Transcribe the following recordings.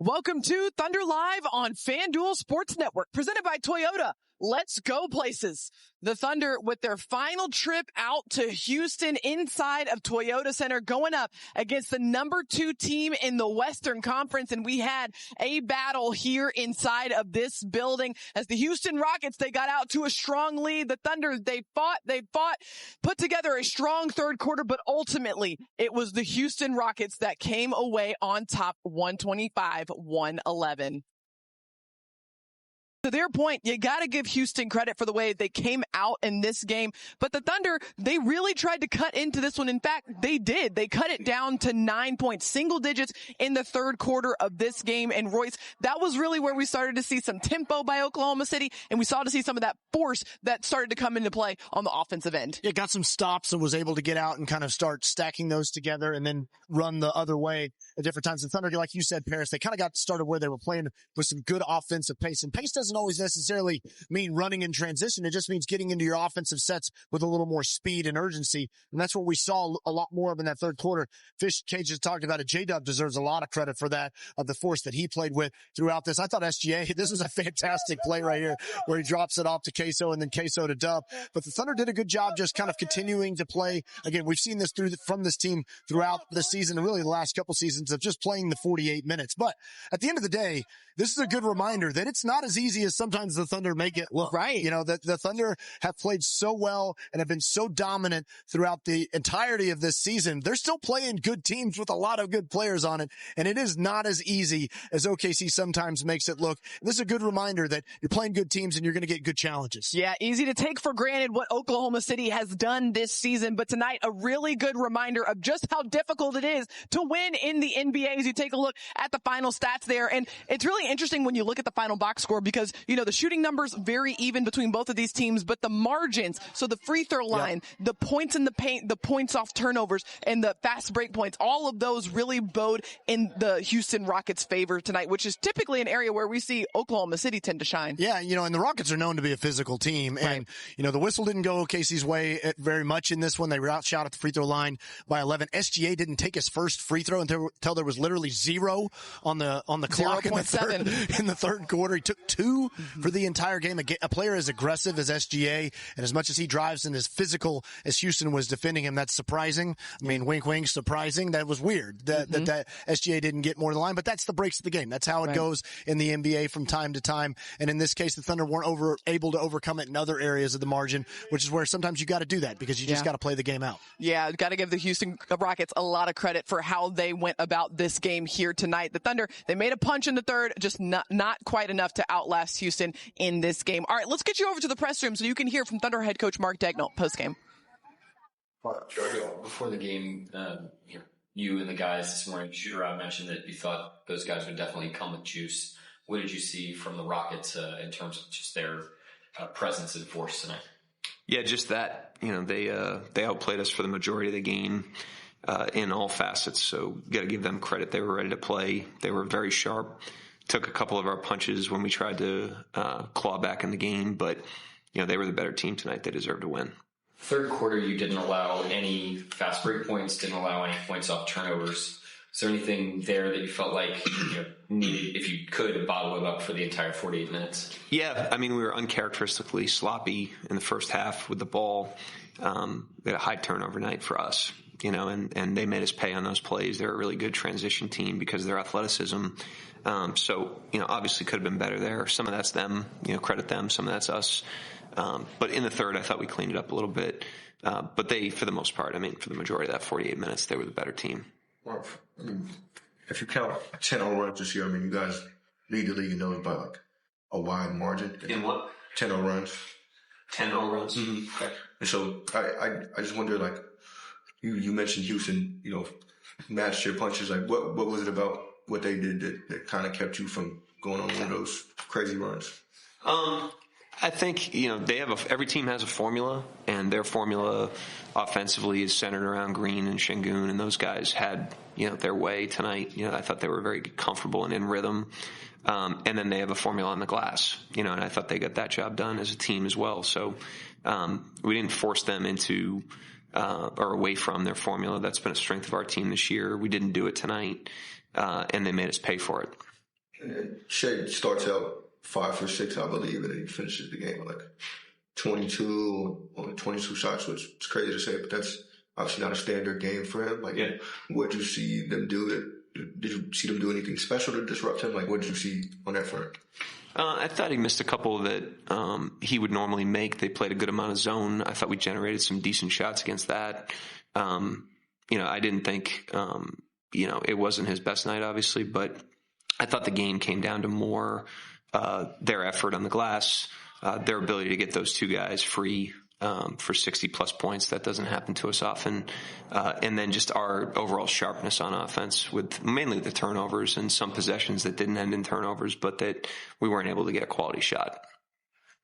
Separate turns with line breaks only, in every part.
Welcome to Thunder Live on FanDuel Sports Network, presented by Toyota. Let's go places. The Thunder with their final trip out to Houston inside of Toyota Center, going up against the number 2 team in the Western Conference. And we had a battle here inside of this building as the Houston Rockets, they got out to a strong lead. The Thunder, they fought, put together a strong third quarter, but ultimately it was the Houston Rockets that came away on top 125-111. To their point, you got to give Houston credit for the way they came out in this game. But the Thunder, they really tried to cut into this one. In fact, they did. They cut it down to 9 points, single digits in the third quarter of this game. And Royce, that was really where we started to see some tempo by Oklahoma City. And we saw to see some of that force that started to come into play on the offensive end.
It got some stops and was able to get out and kind of start stacking those together and then run the other way at different times. The Thunder, like you said, Paris, they kind of got started where they were playing with some good offensive pace. And pace doesn't always necessarily mean running in transition. It just means getting into your offensive sets with a little more speed and urgency. And that's what we saw a lot more of in that third quarter. Fish Cage has talked about it. J-Dub deserves a lot of credit for that, of the force that he played with throughout this. I thought SGA, this was a fantastic play right here where he drops it off to Queso and then Queso to Dub. But the Thunder did a good job just kind of continuing to play. Again, we've seen this from this team throughout the season and really the last couple seasons of just playing the 48 minutes. But at the end of the day, this is a good reminder that it's not as easy as sometimes the Thunder make it look.
Right.
You know, that the Thunder have played so well and have been so dominant throughout the entirety of this season. They're still playing good teams with a lot of good players on it. And it is not as easy as OKC sometimes makes it look. And this is a good reminder that you're playing good teams and you're going to get good challenges.
Yeah, easy to take for granted what Oklahoma City has done this season. But tonight, a really good reminder of just how difficult it is to win in the NBA as you take a look at the final stats there. And it's really interesting when you look at the final box score because, you know, the shooting numbers very even between both of these teams, but the margins, so the free throw line, the points in the paint, the points off turnovers, and the fast break points, all of those really bode in the Houston Rockets' favor tonight, which is typically an area where we see Oklahoma City tend to shine.
Yeah, you know, and the Rockets are known to be a physical team. And,
right.
You know, the whistle didn't go OKC's way very much in this one. They were outshot at the free throw line by 11. SGA didn't take his first free throw until there was literally 0 on the clock in the third quarter. He took 2 for the entire game. A player as aggressive as SGA and as much as he drives and as physical as Houston was defending him, that's surprising. I mean, wink, wink, surprising. That was weird that SGA didn't get more of the line, but that's the breaks of the game. That's how it goes in the NBA from time to time. And in this case, the Thunder weren't able to overcome it in other areas of the margin, which is where sometimes you got to do that because you just got to play the game out.
Yeah, got to give the Houston Rockets a lot of credit for how they went about this game here tonight. The Thunder, they made a punch in the third, just not quite enough to outlast Houston in this game. All right, let's get you over to the press room so you can hear from Thunder head coach Mark Daignault post-game.
Before the game, you and the guys this morning, Shooter-out mentioned that you thought those guys would definitely come with juice. What did you see from the Rockets in terms of just their presence and force tonight?
Yeah, just that. You know, they outplayed us for the majority of the game in all facets. So you got to give them credit. They were ready to play. They were very sharp. Took a couple of our punches when we tried to claw back in the game, but you know they were the better team tonight. They deserved to win.
Third quarter, you didn't allow any fast break points, didn't allow any points off turnovers. Is there anything there that you felt like needed, if you could, bottle it up for the entire 48 minutes?
Yeah, I mean, we were uncharacteristically sloppy in the first half with the ball. We had a high turnover night for us, you know, and they made us pay on those plays. They're a really good transition team because of their athleticism. So, you know, obviously could have been better there. Some of that's them, you know, credit them. Some of that's us. But in the third, I thought we cleaned it up a little bit. But they, for the most part, I mean, for the majority of that 48 minutes, they were the better team.
Well, I mean, if you count 10 home runs this year, I mean, you guys lead the league in those by like a wide margin.
In what?
10 home runs.
10 home runs?
Mm-hmm. Okay. And so I just wonder, like, you mentioned Houston, you know, matched your punches. Like, what was it about what they did that kind of kept you from going on one of those crazy runs?
I think, you know, every team has a formula, and their formula offensively is centered around Green and Şengün, and those guys had, you know, their way tonight. You know, I thought they were very comfortable and in rhythm. And then they have a formula on the glass, you know, and I thought they got that job done as a team as well. So, we didn't force them into, or away from their formula. That's been a strength of our team this year. We didn't do it tonight, and they made us pay for it.
Shea starts out 5 for 6, I believe, and then he finishes the game with like 22 shots, which is crazy to say, but that's obviously not a standard game for him. Like, what did you see them do? Did you see them do anything special to disrupt him? Like, what did you see on that front?
I thought he missed a couple that he would normally make. They played a good amount of zone. I thought we generated some decent shots against that. I didn't think, it wasn't his best night, obviously, but I thought the game came down to more their effort on the glass, their ability to get those two guys free for 60-plus points. That doesn't happen to us often. And then just our overall sharpness on offense with mainly the turnovers and some possessions that didn't end in turnovers, but that we weren't able to get a quality shot.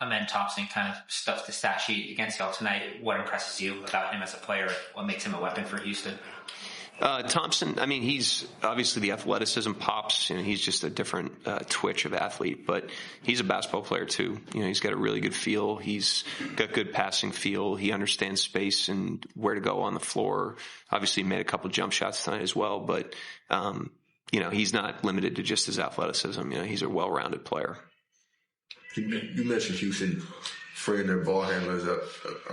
Amen Thompson kind of stuffed the stat sheet against y'all tonight. What impresses you about him as a player? What makes him a weapon for Houston?
Thompson, he's obviously the athleticism pops, and he's just a different twitch of athlete, but he's a basketball player too. He's got a really good feel. He's got good passing feel. He understands space and where to go on the floor. Obviously he made a couple jump shots tonight as well, but, he's not limited to just his athleticism. He's a well-rounded player.
You mentioned Houston freeing their ball handlers up.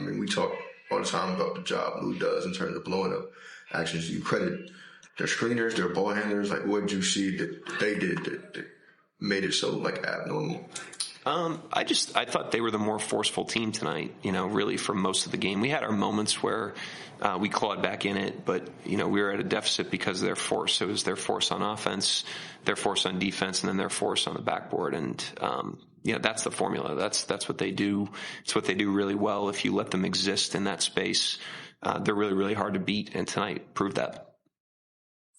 We talk all the time about the job Lou does in terms of blowing up actions. You credit their screeners, their ball handlers. Like, what did you see that they did that made it so abnormal?
I thought they were the more forceful team tonight, really for most of the game. We had our moments where we clawed back in it, but, we were at a deficit because of their force. It was their force on offense, their force on defense, and then their force on the backboard. And, that's the formula. That's what they do. It's what they do really well. If you let them exist in that space, they're really, really hard to beat. And tonight proved that.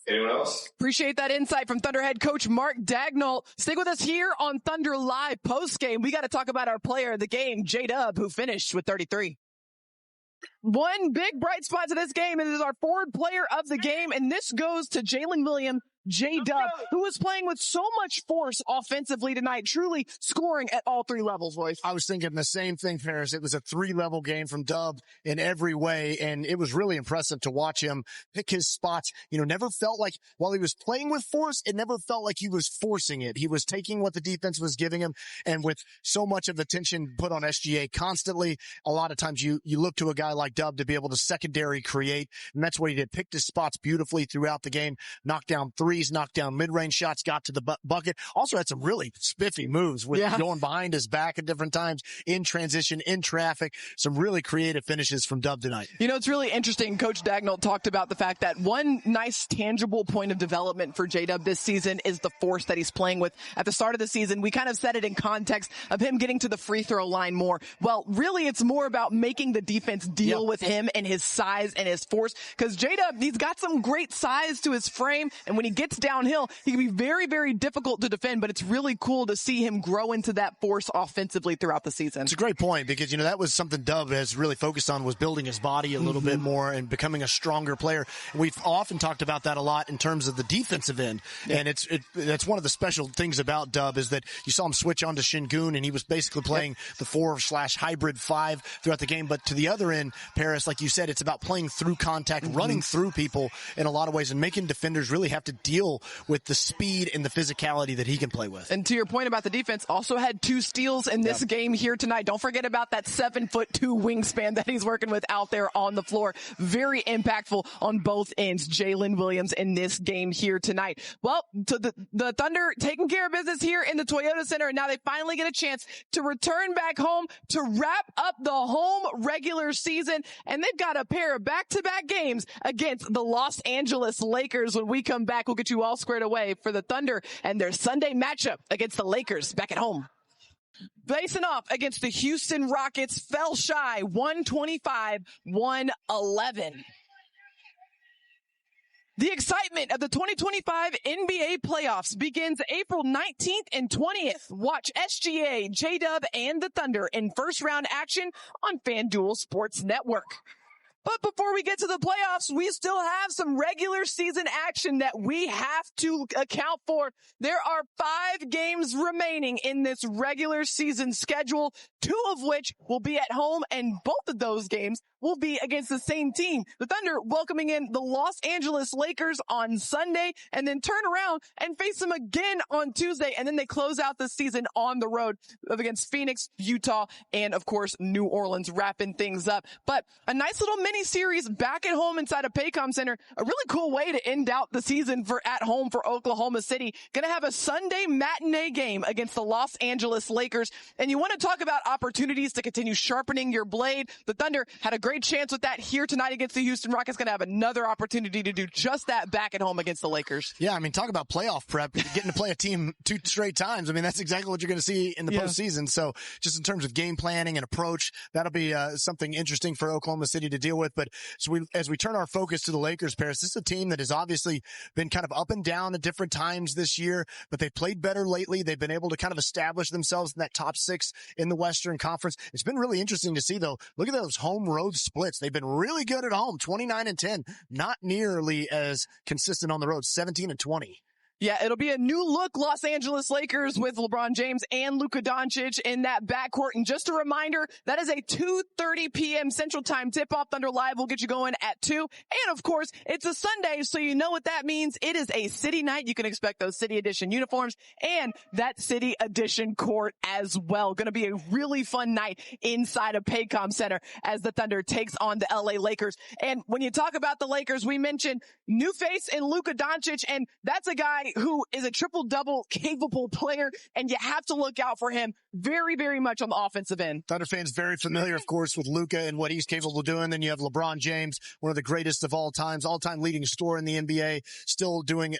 Anyone else?
Appreciate that insight from Thunder head coach Mark Daignault. Stick with us here on Thunder Live postgame. We got to talk about our player of the game, J-Dub, who finished with 33. One big bright spot to this game is our forward player of the game, and this goes to Jalen Williams, J-Dub, who was playing with so much force offensively tonight, truly scoring at all three levels, Royce.
I was thinking the same thing, Paris. It was a 3-level game from Dub in every way, and it was really impressive to watch him pick his spots. Never felt like, while he was playing with force, it never felt like he was forcing it. He was taking what the defense was giving him, and with so much of attention put on SGA constantly, a lot of times you look to a guy like Dub to be able to secondary create, and that's what he did. Picked his spots beautifully throughout the game, knocked down threes, knocked down mid-range shots, got to the bucket. Also had some really spiffy moves with going behind his back at different times, in transition, in traffic. Some really creative finishes from Dub tonight.
It's really interesting. Coach Daignault talked about the fact that one nice tangible point of development for J-Dub this season is the force that he's playing with. At the start of the season, we kind of set it in context of him getting to the free throw line more. Well, really, it's more about making the defense deal with him and his size and his force, because J-Dub, he's got some great size to his frame, and when he gets downhill, he can be very, very difficult to defend, but it's really cool to see him grow into that force offensively throughout the season.
It's a great point, because, that was something Dub has really focused on, was building his body a little bit more and becoming a stronger player. We've often talked about that a lot in terms of the defensive end, and that's one of the special things about Dub, is that you saw him switch on to Şengün, and he was basically playing the 4/hybrid 5 throughout the game. But to the other end, Paris, like you said, it's about playing through contact, running through people in a lot of ways, and making defenders really have to deal with the speed and the physicality that he can play with.
And to your point about the defense, also had 2 steals in this game here tonight. Don't forget about that 7'2" wingspan that he's working with out there on the floor. Very impactful on both ends, Jalen Williams, in this game here tonight. Well, so the Thunder taking care of business here in the Toyota Center, and now they finally get a chance to return back home to wrap up the home regular season, and they've got a pair of back-to-back games against the Los Angeles Lakers. When we come back, we'll get you all squared away for the Thunder and their Sunday matchup against the Lakers back at home. Facing off against the Houston Rockets, fell shy 125-111. The excitement of the 2025 NBA playoffs begins April 19th and 20th. Watch SGA, J-Dub, and the Thunder in first-round action on FanDuel Sports Network. But before we get to the playoffs, we still have some regular season action that we have to account for. There are 5 games remaining in this regular season schedule, 2 of which will be at home, and both of those games will be against the same team. The Thunder welcoming in the Los Angeles Lakers on Sunday and then turn around and face them again on Tuesday. And then they close out the season on the road against Phoenix, Utah, and of course, New Orleans, wrapping things up. But a nice little mini series back at home inside of Paycom Center. A really cool way to end out the season for at home for Oklahoma City. Going to have a Sunday matinee game against the Los Angeles Lakers. And you want to talk about opportunities to continue sharpening your blade. The Thunder had a great chance with that here tonight against the Houston Rockets. Going to have another opportunity to do just that back at home against the Lakers.
Yeah, I mean, talk about playoff prep. Getting to play a team 2 straight times. I mean, that's exactly what you're going to see in the postseason. So just in terms of game planning and approach, that'll be something interesting for Oklahoma City to deal with. But so as we turn our focus to the Lakers, Paris, this is a team that has obviously been kind of up and down at different times this year, but they've played better lately. They've been able to kind of establish themselves in that top 6 in the Western Conference. It's been really interesting to see, though. Look at those home road splits. They've been really good at home, 29-10, not nearly as consistent on the road, 17-20.
Yeah, it'll be a new look Los Angeles Lakers with LeBron James and Luka Doncic in that backcourt. And just a reminder, that is a 2:30 p.m. Central Time tip-off. Thunder Live will get you going at 2. And of course, it's a Sunday, so you know what that means. It is a City night. You can expect those City Edition uniforms and that City Edition court as well. Going to be a really fun night inside of Paycom Center as the Thunder takes on the LA Lakers. And when you talk about the Lakers, we mentioned new face in Luka Doncic, and that's a guy who is a triple-double capable player, and you have to look out for him very, very much on the offensive end.
Thunder fans very familiar, of course, with Luka and what he's capable of doing. Then you have LeBron James, one of the greatest of all time leading scorer in the NBA, still doing